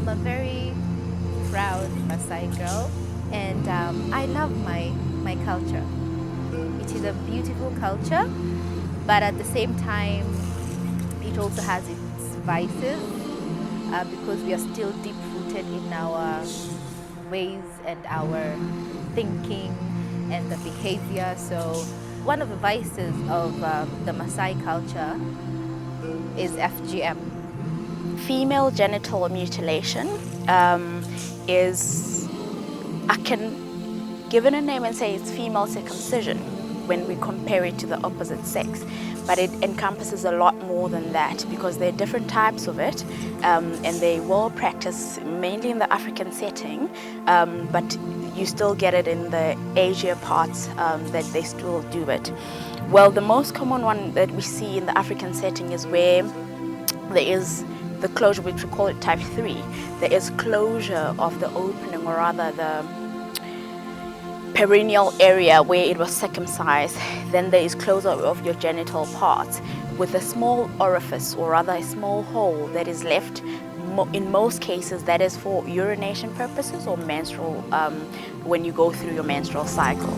I'm a very proud Maasai girl, and I love my culture. It is a beautiful culture, but at the same time, it also has its vices because we are still deep-rooted in our ways and our thinking and the behavior. So one of the vices of the Maasai culture is FGM. Female genital mutilation is, I can give it a name and say it's female circumcision when we compare it to the opposite sex. But it encompasses a lot more than that because there are different types of it, and they will practice mainly in the African setting, but you still get it in the Asia parts that they still do it. Well, the most common one that we see in the African setting is where there is the closure, which we call it type 3. There is closure of the opening, or rather the perineal area where it was circumcised. Then there is closure of your genital parts with a small orifice, or rather a small hole that is left. In most cases, that is for urination purposes or menstrual, when you go through your menstrual cycle.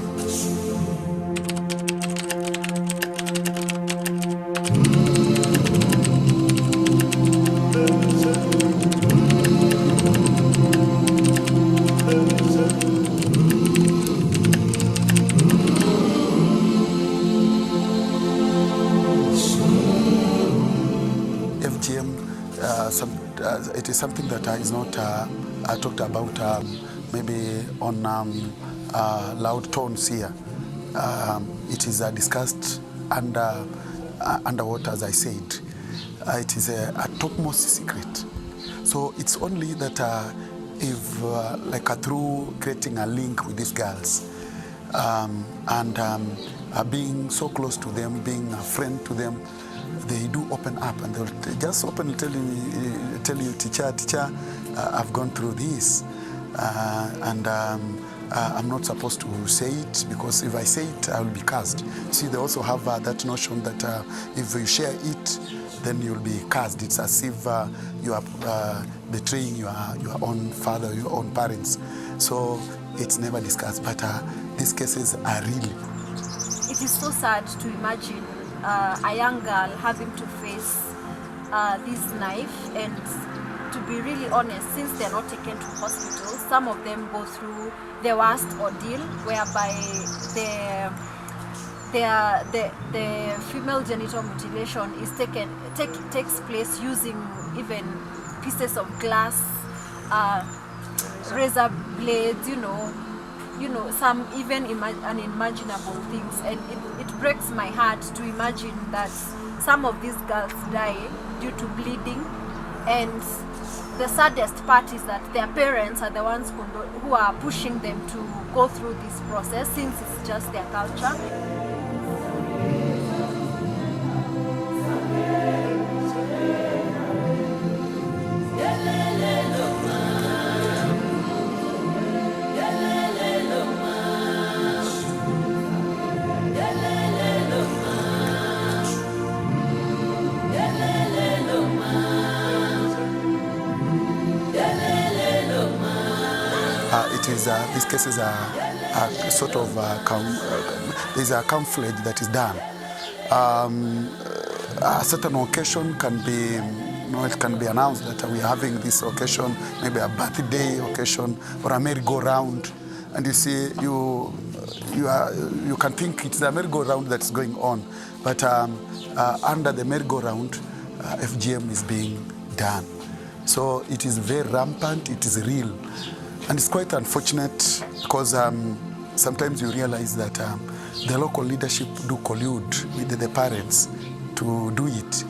FGM, it is something that is not talked about maybe on loud tones here. It is discussed underwater, as I said. It is a topmost secret. So it's only that if through creating a link with these girls and being so close to them, being a friend to them, they do open up and they'll just openly tell you, teacher, I've gone through this, and I'm not supposed to say it because if I say it, I will be cursed. See, they also have that notion that if you share it, then you'll be cursed. It's as if you are betraying your own father, your own parents. So it's never discussed, but these cases are real. It is so sad to imagine a young girl having to face this knife, and to be really honest, since they're not taken to hospital, some of them go through the worst ordeal whereby the female genital mutilation is takes place using even pieces of glass, razor blades, some even unimaginable things, and it breaks my heart to imagine that some of these girls die due to bleeding, and the saddest part is that their parents are the ones who are pushing them to go through this process since it's just their culture. These cases are sort of there's a camouflage that is done. A certain occasion can be, it can be announced that we are having this occasion, maybe a birthday occasion or a merry-go-round, and you see you can think it's the merry-go-round that's going on, but under the merry-go-round, FGM is being done. So it is very rampant. It is real. And it's quite unfortunate because sometimes you realize that the local leadership do collude with the parents to do it.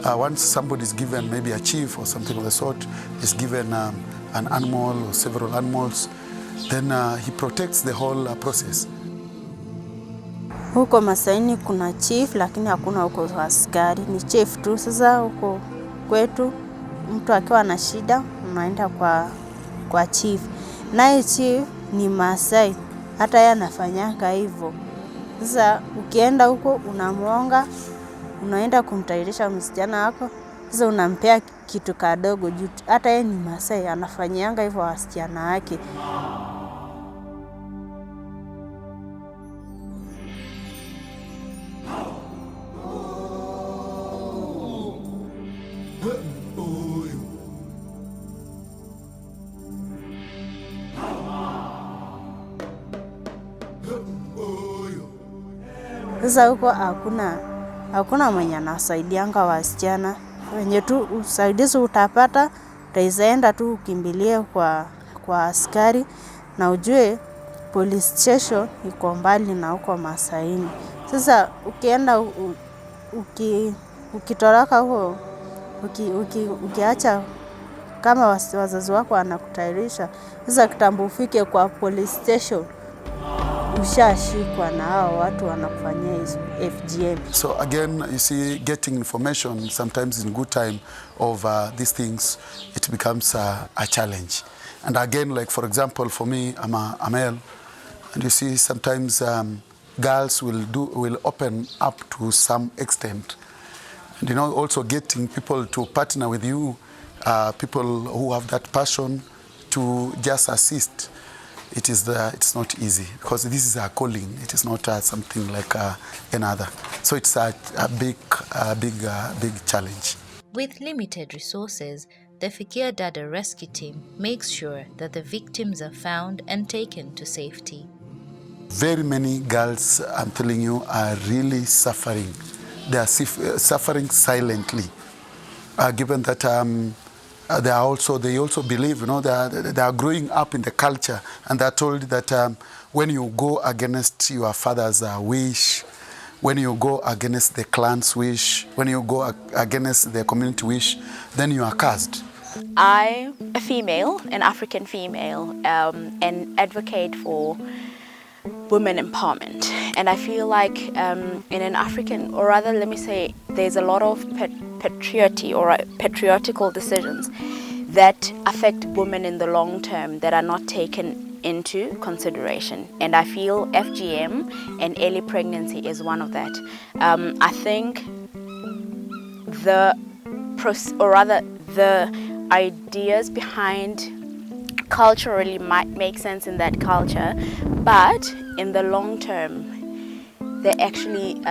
Once somebody is given, maybe a chief or something of the sort, is given an animal or several animals, then he protects the whole process. Huko Masaini kuna chief, lakini hakuna huko askari, ni chief tu. Sasa huko kwetu mtu akiwa na shida unaenda kwa chief. Naye chief ni Maasai, hata yeye anafanyanga hivyo. Sasa ukienda huko unamuonga, unaenda kumtairisha msichana wako, Sasa unampea kitu kadogo juu hata yeye ni Masai anafanyianga hivyo wasichana wake. Sasa huko hakuna mwenye anasaidianga wasichana. Wenye tu usaidizi utapata, utaenda tu ukimbilie kwa askari na ujue police station iko mbali na huko Masaini. Sasa ukienda ukitoroka huko ukiacha kama wazazi wako wanakutairisha, sasa kitambo ufike kwa police station ushashikwa na hao watu wanakufanyia FGM. So again, you see, getting information sometimes in good time of these things, it becomes a challenge. And again, like for example, for me, I'm a male, and you see sometimes girls will open up to some extent. And you know, also getting people to partner with you, people who have that passion to just assist. It's not easy because this is a calling. It is not something like another. So it's a big challenge. With limited resources, the Fikia Dada rescue team makes sure that the victims are found and taken to safety. Very many girls, I'm telling you, are really suffering. They are suffering silently, given that they also believe, you know, they are growing up in the culture, and they're told that when you go against your father's wish, when you go against the clan's wish, when you go against the community wish, then you are cursed. I'm a female, an African female, and advocate for women empowerment. And I feel like in an African, or rather let me say, there's a lot of patriotical decisions that affect women in the long term that are not taken into consideration. And I feel FGM and early pregnancy is one of that. I think the ideas behind culturally might make sense in that culture, but in the long term, they actually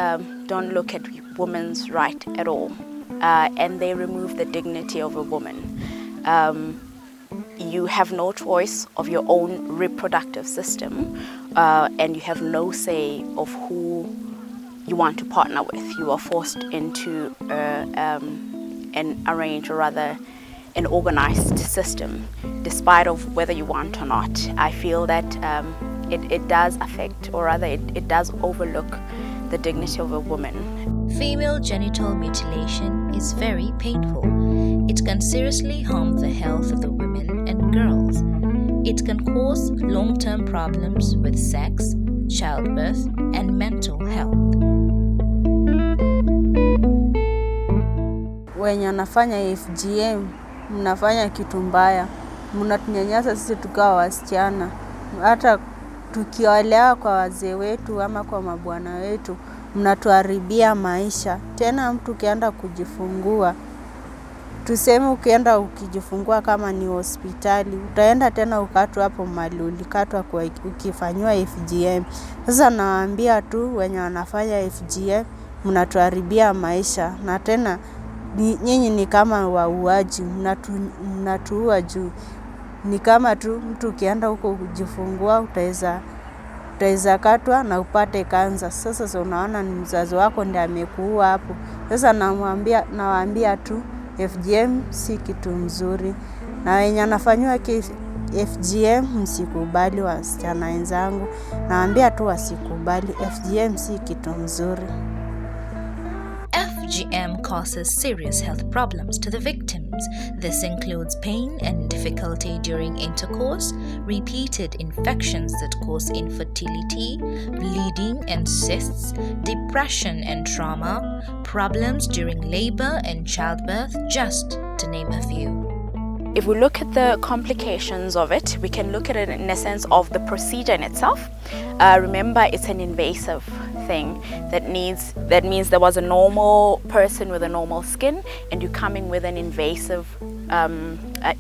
don't look at women's right at all, and they remove the dignity of a woman. You have no choice of your own reproductive system, and you have no say of who you want to partner with. You are forced into an arranged, or rather an organized system, despite of whether you want or not. I feel that it does affect, or rather it does overlook the dignity of a woman. Female genital mutilation is very painful. It can seriously harm the health of the women and girls. It can cause long-term problems with sex, childbirth, and mental health. Wenye wanafanya FGM, mnafanya kitu mbaya. Mnatunyanyasa sisi tukawa wasichana. Hata tukiolewa kwa wazee wetu ama kwa mabwana wetu, mnatuharibia maisha. Tena mtu ukienda kujifungua, tuseme ukienda ukijifungua kama ni hospitali, utaenda tena ukatwa hapo mahali ulikatwa kwa ukifanywa FGM. Sasa nawaambia tu wenye wanafanya FGM, mnatuharibia maisha. Na tena nyinyi ni kama wauaji, mnatuua juu. Ni kama tu mtu ukienda huko kujifungua utaweza katwa na upate kanza. Sasa unaona ni mzazi wako ndiye amekuua hapo. Sasa nawaambia tu FGM si kitu mzuri. Na wenye anafanywa FGM msikubali wasichana wenzangu. Nawaambia tu wasikubali, FGM si kitu mzuri. FGM causes serious health problems to the victims. This includes pain and difficulty during intercourse, repeated infections that cause infertility, bleeding and cysts, depression and trauma, problems during labor and childbirth, just to name a few. If we look at the complications of it, we can look at it in a sense of the procedure in itself. Remember, it's an invasive thing that means there was a normal person with a normal skin, and you're coming with an invasive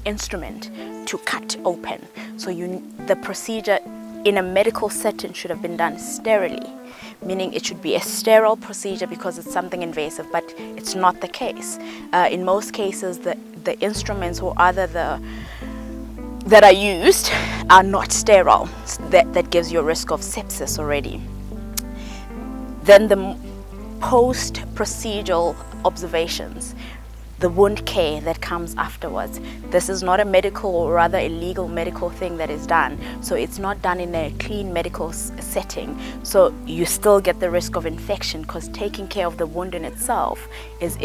instrument to cut open. So the procedure in a medical setting should have been done sterilely, meaning it should be a sterile procedure because it's something invasive, but it's not the case. In most cases, the instruments or other that are used are not sterile. That gives you a risk of sepsis already. Then the post-procedural observations, the wound care that comes afterwards. This is not a medical or rather a legal medical thing that is done. So it's not done in a clean medical setting. So you still get the risk of infection because taking care of the wound in itself is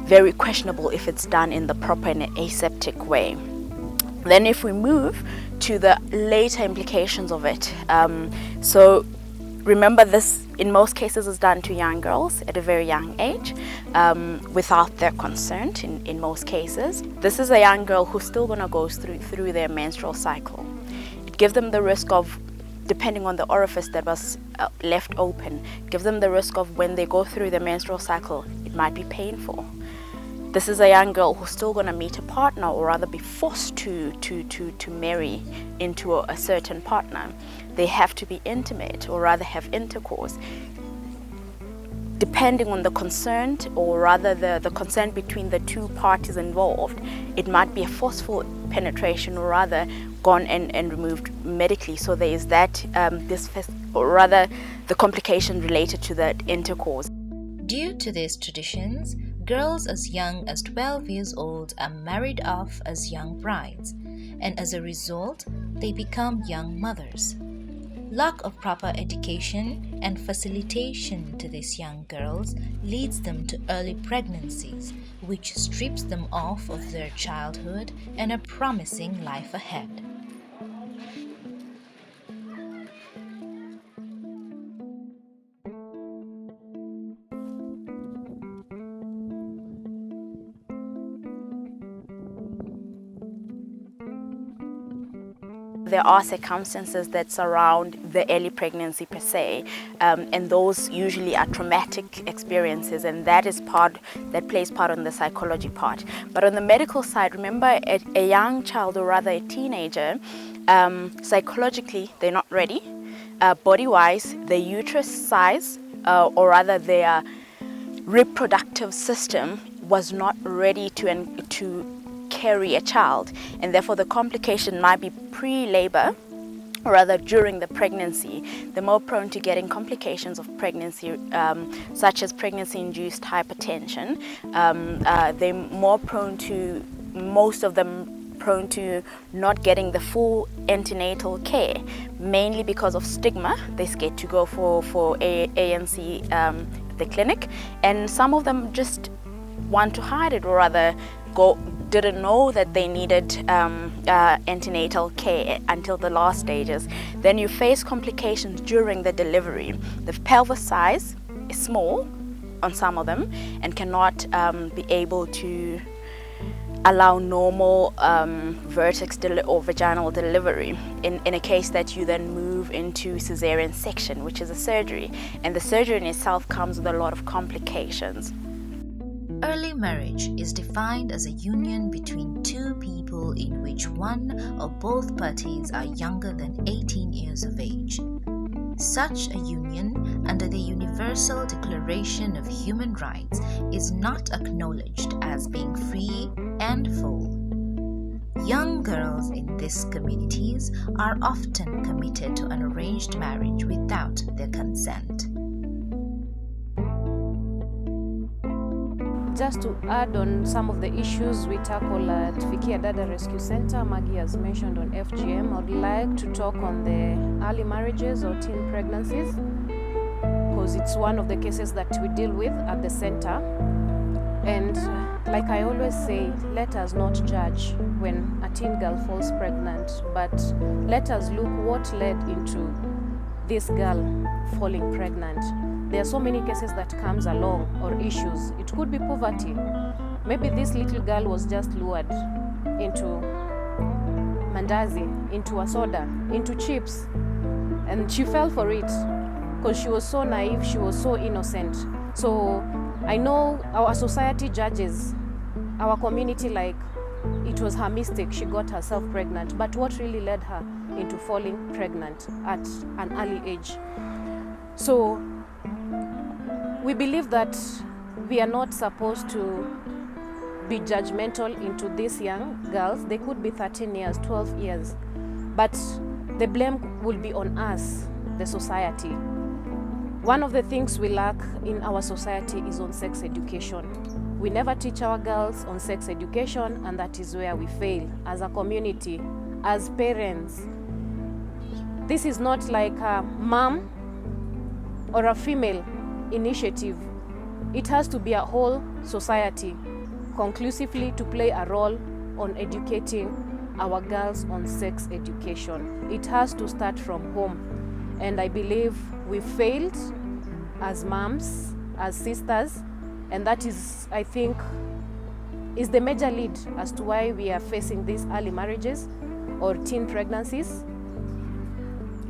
very questionable if it's done in the proper and aseptic way. Then if we move to the later implications of it, so remember, this in most cases is done to young girls at a very young age without their consent in most cases. This is a young girl who's still going to go through their menstrual cycle. It gives them the risk of, depending on the orifice that was left open, gives them the risk of when they go through their menstrual cycle, it might be painful. This is a young girl who's still going to meet a partner or rather be forced to marry into a certain partner. They have to be intimate or rather have intercourse. Depending on the consent or rather the consent between the two parties involved, it might be a forceful penetration or rather gone and removed medically. So there is that or rather the complication related to that intercourse. Due to these traditions, girls as young as 12 years old are married off as young brides, and as a result, they become young mothers. Lack of proper education and facilitation to these young girls leads them to early pregnancies, which strips them off of their childhood and a promising life ahead. There are circumstances that surround the early pregnancy per se, and those usually are traumatic experiences, and that plays part on the psychology part. But on the medical side, remember, a young child or rather a teenager, psychologically they're not ready. Body-wise, their uterus size or rather their reproductive system was not ready to carry a child, and therefore the complication might be pre-labor or rather during the pregnancy. They're more prone to getting complications of pregnancy, such as pregnancy-induced hypertension. They're more prone to, most of them prone to not getting the full antenatal care, mainly because of stigma. They're scared to go for ANC at the clinic, and some of them just want to hide it or rather didn't know that they needed antenatal care until the last stages. Then you face complications during the delivery. The pelvis size is small on some of them and cannot be able to allow normal vertex or vaginal delivery in a case that you then move into cesarean section, which is a surgery, and the surgery in itself comes with a lot of complications. Early marriage is defined as a union between two people in which one or both parties are younger than 18 years of age. Such a union, under the Universal Declaration of Human Rights, is not acknowledged as being free and full. Young girls in these communities are often committed to an arranged marriage without their consent. Just to add on some of the issues we tackle at Fikia Dada Rescue Center, Maggie has mentioned on FGM, I would like to talk on the early marriages or teen pregnancies, because it's one of the cases that we deal with at the center. And like I always say, let us not judge when a teen girl falls pregnant, but let us look what led into this girl falling pregnant. There are so many cases that comes along or issues. It could be poverty. Maybe this little girl was just lured into mandazi, into a soda, into chips, and she fell for it because she was so naive, she was so innocent. So I know our society judges our community like it was her mistake, she got herself pregnant, but what really led her into falling pregnant at an early age? So we believe that we are not supposed to be judgmental into these young girls. They could be 13 years, 12 years, but the blame will be on us, the society. One of the things we lack in our society is on sex education. We never teach our girls on sex education, and that is where we fail as a community, as parents. This is not like a mom or a female initiative. It has to be a whole society conclusively to play a role on educating our girls on sex education. It has to start from home. And I believe we failed as moms, as sisters, and that is, I think, is the major lead as to why we are facing these early marriages or teen pregnancies.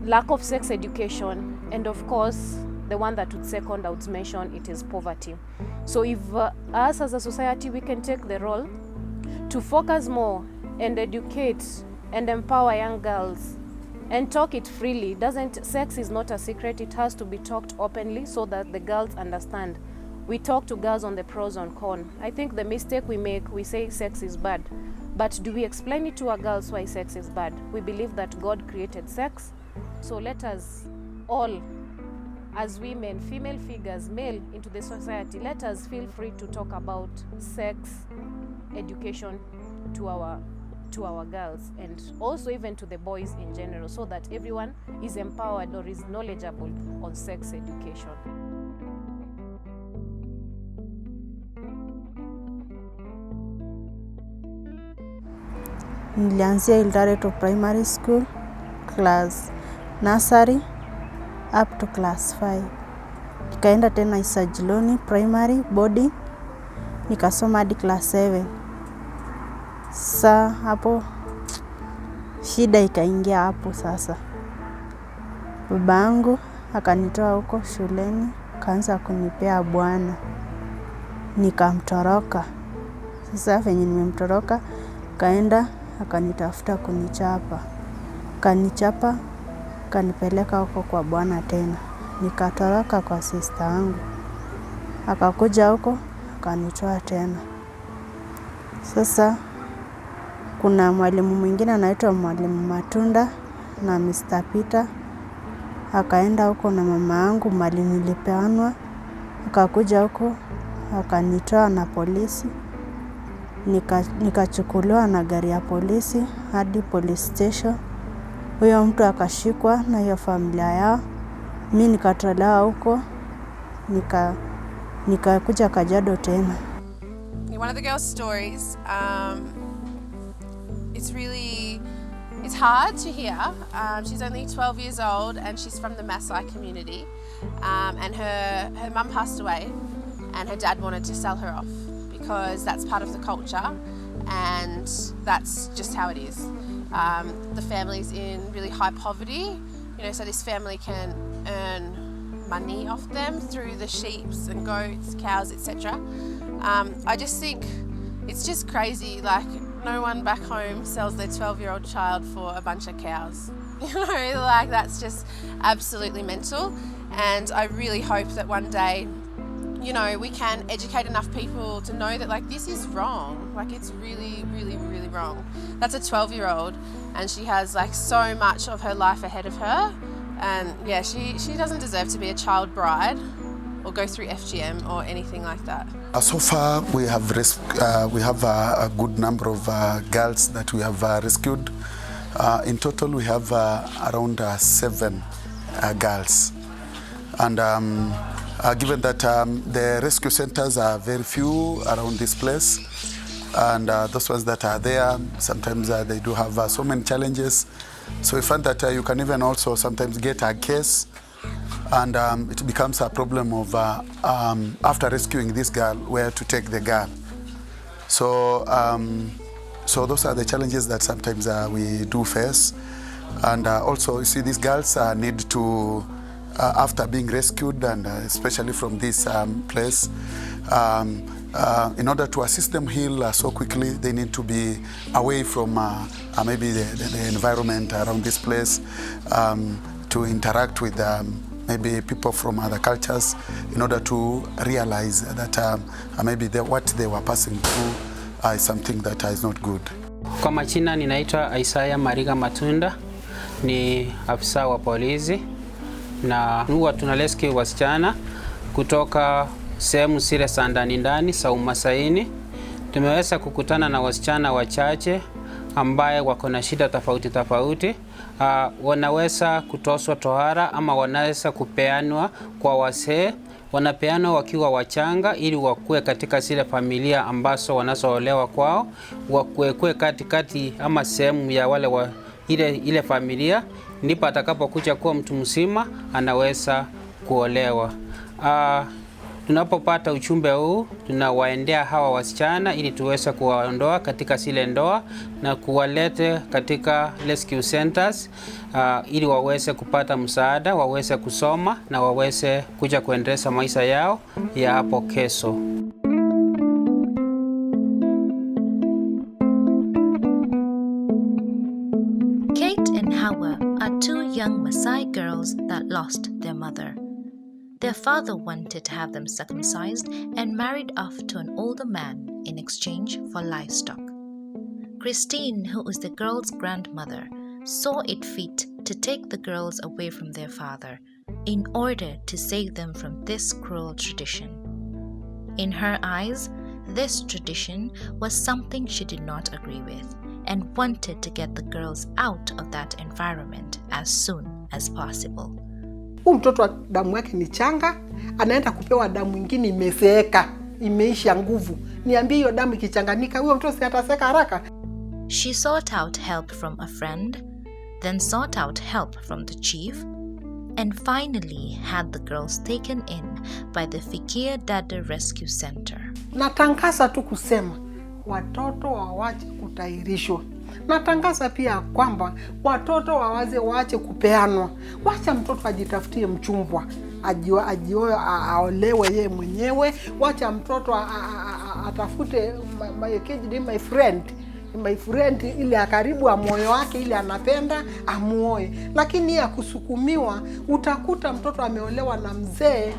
Lack of sex education, and of course, the one that would second I would mention, it is poverty. So if us as a society, we can take the role to focus more and educate and empower young girls and talk it freely. Sex is not a secret, it has to be talked openly so that the girls understand. We talk to girls on the pros and cons. I think the mistake we make, we say sex is bad, but do we explain it to our girls why sex is bad? We believe that God created sex, so let us all, as women, female figures, male into the society, let us feel free to talk about sex education to our girls, and also even to the boys in general, so that everyone is empowered or is knowledgeable on sex education. Nilianzia Eldoret Primary School, class nursery up to class 5. Nikaenda tena Isajiloni Primary boarding, nikasoma hadi class 7. Sa hapo shida ikaingia hapo sasa. Babangu akanitoa huko shuleni, kaanza kunipea bwana. Nikamtoroka. Sasa venye nimemtoroka, kaenda akanitafuta kunichapa. Kanichapa, kanipeleka huko kwa bwana tena. Nikatoroka kwa sister yangu. Akakuja huko, akanitoa tena. Sasa kuna mwalimu mwingine anaitwa mwalimu Matunda na Mr. Peter. Akaenda huko na mama yangu mali nilipeanwa. Akakuja huko, akanitoa na polisi. Nikachukuliwa na gari ya polisi hadi police station. Huyo mtu akashikwa na hiyo familia yao. Mimi nikatolewa huko, nikakuja Kajiado tena. One of the girls' stories, it's hard to hear. She's only 12 years old and she's from the Maasai community. And her mum passed away and her dad wanted to sell her off because that's part of the culture and that's just how it is. The family's in really high poverty, so this family can earn money off them through the sheep and goats, cows, etc. I just think it's just crazy, like no one back home sells their 12-year-old child for a bunch of cows. Like that's just absolutely mental. And I really hope that one day, we can educate enough people to know that like this is wrong. Like it's really, really, really wrong. That's a 12-year-old and she has like so much of her life ahead of her. And yeah, she doesn't deserve to be a child bride or go through FGM or anything like that. So far, we have a good number of girls that we have rescued. In total, we have around 7 girls. And given that the rescue centers are very few around this place, and those ones that are there, sometimes they do have so many challenges. So we find that you can even also sometimes get a case, and it becomes a problem of after rescuing this girl, where to take the girl. So, so those are the challenges that sometimes we do face. And also, you see, these girls need to, after being rescued, and especially from this place, in order to assist them heal so quickly, they need to be away from maybe the environment around this place, to interact with maybe people from other cultures, in order to realize that maybe what they were passing through is something that is not good. Kwa majina ninaitwa Isaya Mariga Matunda, ni afisa wa polisi, na huwa tunaleski wasichana kutoka sehemu zile za ndani za umasaini. Tumeweza kukutana na wasichana wachache ambaye wako na shida tofauti. Wanaweza kutoswa tohara ama wanaweza kupeanwa kwa wasee. Wanapeanwa wakiwa wachanga ili wakue katika zile familia ambazo wanazoolewa kwao, wakue katikati ama sehemu ya wale wa ile familia, ndipo atakapokuja kuwa mtu mzima anaweza kuolewa. Tunapopata ujumbe huu, tunawaendea hawa wasichana ili tuweze kuwaondoa katika zile ndoa na kuwalete katika rescue centers, ili waweze kupata msaada, waweze kusoma na waweze kuja kuendeleza maisha yao ya hapo kesho. Kate and Hawa are two young Maasai girls that lost their mother. Their father wanted to have them circumcised and married off to an older man in exchange for livestock. Christine, who is the girls' grandmother, saw it fit to take the girls away from their father in order to save them from this cruel tradition. In her eyes, this tradition was something she did not agree with and wanted to get the girls out of that environment as soon as possible. Mtoto damu yake ni changa, anaenda kupewa damu nyingine imezeeka, imeisha nguvu. Niambie hiyo damu ikichanganyika, huyo mtoto si ataseka haraka? She sought out help from a friend, then sought out help from the chief, and finally had the girls taken in by the Fikia Dada Rescue Center. Natangaza tu kusema watoto wawache kutahirishwa. Natangaza pia kwamba watoto waache kupeanwa. Wacha mtoto ajitafutie mchumba, ajioe, aolewe yeye mwenyewe. Wacha mtoto atafute my friend ile akaribu a moyo wake ile anapenda amuoe. Lakini ya kusukumiwa, utakuta mtoto ameolewa na mzee,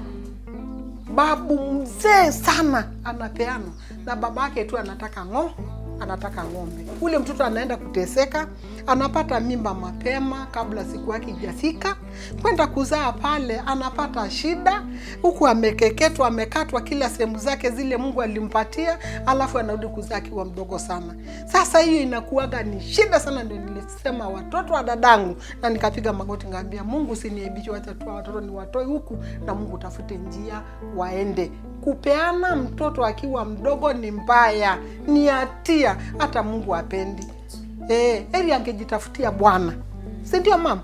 babu mzee sana, anapeanwa na babake tu anataka ng'ombe. Ule mtoto anaenda kuteseka, anapata mimba mapema kabla siku yake haijafika, kwenda kuzaa pale anapata shida, huku amekeketwa, amekatwa kila sehemu zake zile Mungu alimpatia, alafu anarudi kuzaa akiwa mdogo sana. Sasa hiyo inakuaga ni shida sana. Ndio nilisema watoto wa dadangu, na nikapiga magoti ngambia Mungu, usiniaibishe, wacha tu watoto ni watoi huku, na Mungu tafute njia waende. Kupeana mtoto akiwa mdogo ni mbaya, ni hatia, hata Mungu hapendi. Heri angejitafutia bwana. Si ndio mama?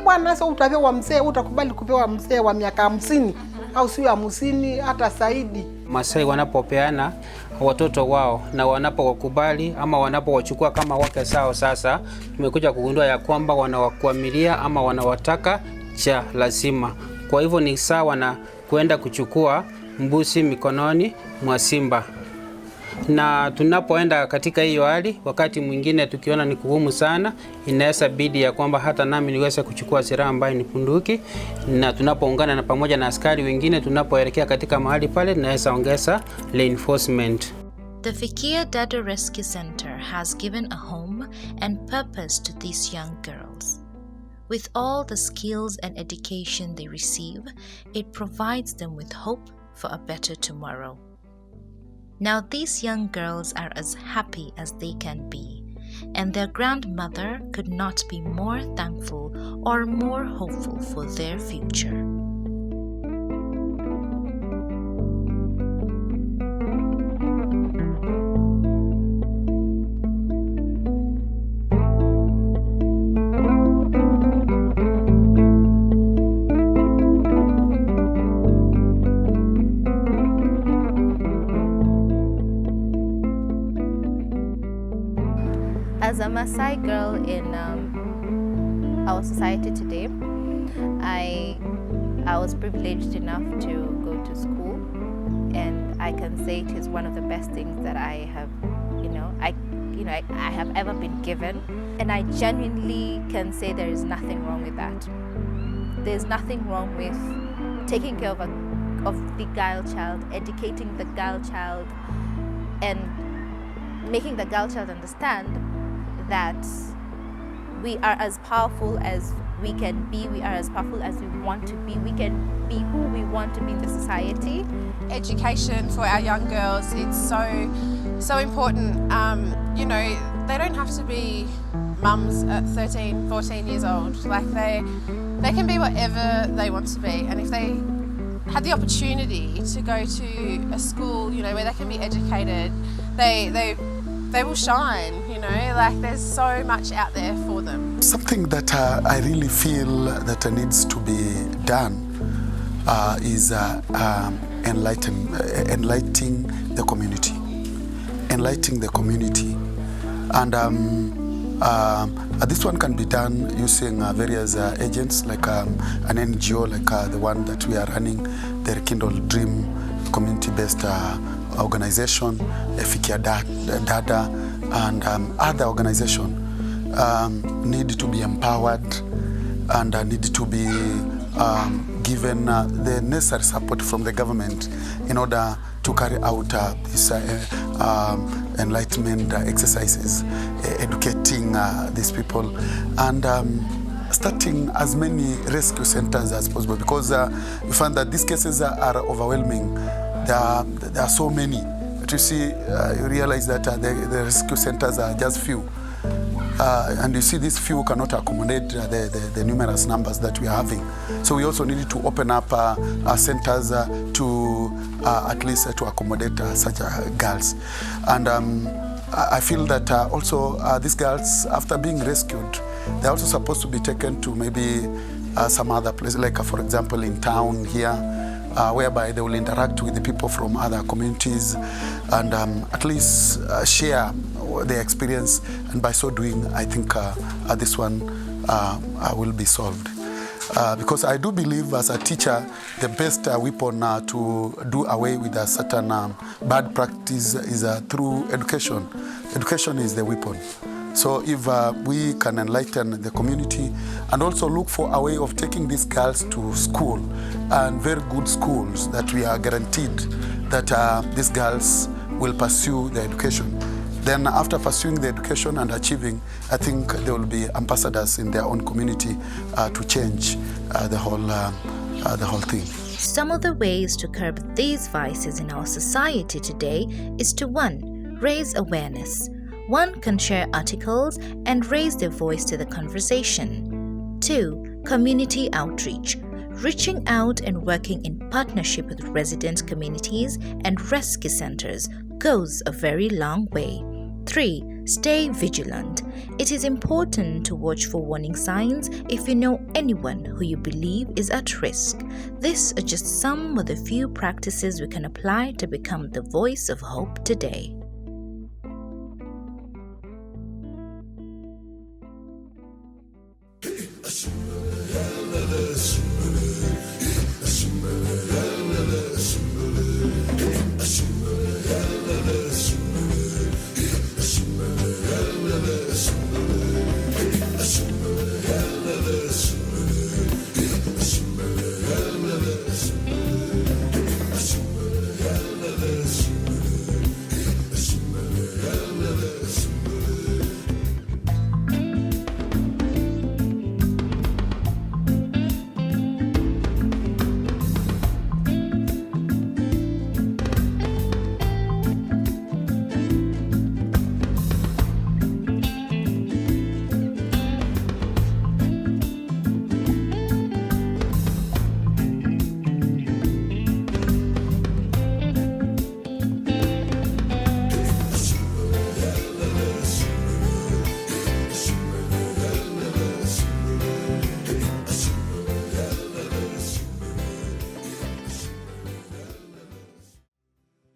Bwana, sasa utapewa mzee, utakubali kupewa mzee wa miaka 50 au sio 50 hata zaidi? Maasai wanapopeana watoto wao na wanapowakubali ama wanapowachukua kama wake zao, sasa tumekuja kugundua ya kwamba wanawakuamilia ama wanawataka cha lazima. Kwa hivyo ni sawa na kwenda kuchukua mbuzi mikononi mwa simba. Na tunapoenda katika hiyo hali, wakati mwingine tukiona ni kugumu sana, inaweza bidi ya kwamba hata nami niweze kuchukua silaha ambayo ni bunduki, na tunapoungana na pamoja na askari wengine tunapoelekea katika mahali pale, naweza ongeza reinforcement. The Fikia Dada Rescue Center has given a home and purpose to these young girls. With all the skills and education they receive, it provides them with hope for a better tomorrow. Now these young girls are as happy as they can be, and their grandmother could not be more thankful or more hopeful for their future. As a Maasai girl in our society today, I was privileged enough to go to school, and I can say it is one of the best things that I have, I have ever been given. And I genuinely can say there is nothing wrong with that. There's nothing wrong with taking care of the girl child, educating the girl child, and making the girl child understand that we are as powerful as we can be, we are as powerful as we want to be, we can be who we want to be in the society. Education for our young girls, it's so important. They don't have to be mums at 13, 14 years old. Like they can be whatever they want to be, and if they had the opportunity to go to a school, where they can be educated, they will shine, like there's so much out there for them. Something that I really feel that needs to be done is enlightening the community. Enlightening the community. And this one can be done using various agents, like an NGO, like the one that we are running, the Rekindled Dream community-based organization, Fikia Dada, and other organizations need to be empowered and need to be given the necessary support from the government in order to carry out these enlightenment exercises, educating these people, and starting as many rescue centers as possible, because we find that these cases are overwhelming. There are so many. But you see, you realize that the rescue centers are just few. And you see, these few cannot accommodate the numerous numbers that we are having. So we also need to open up our centers to at least to accommodate such girls. And I feel that also these girls, after being rescued, they're also supposed to be taken to maybe some other place, like for example in town here, whereby they will interact with the people from other communities and at least share their experience, and by so doing, I think this one will be solved. Because I do believe, as a teacher, the best weapon to do away with a certain bad practice is through education. Education is the weapon. So if we can enlighten the community and also look for a way of taking these girls to school, and very good schools that we are guaranteed that these girls will pursue their education. Then after pursuing the education and achieving, I think they will be ambassadors in their own community to change the whole thing. Some of the ways to curb these vices in our society today is to 1. Raise awareness. One can share articles and raise their voice to the conversation. 2. Community outreach. Reaching out and working in partnership with resident communities and rescue centers goes a very long way. 3. Stay vigilant. It is important to watch for warning signs if you know anyone who you believe is at risk. These are just some of the few practices we can apply to become the voice of hope today.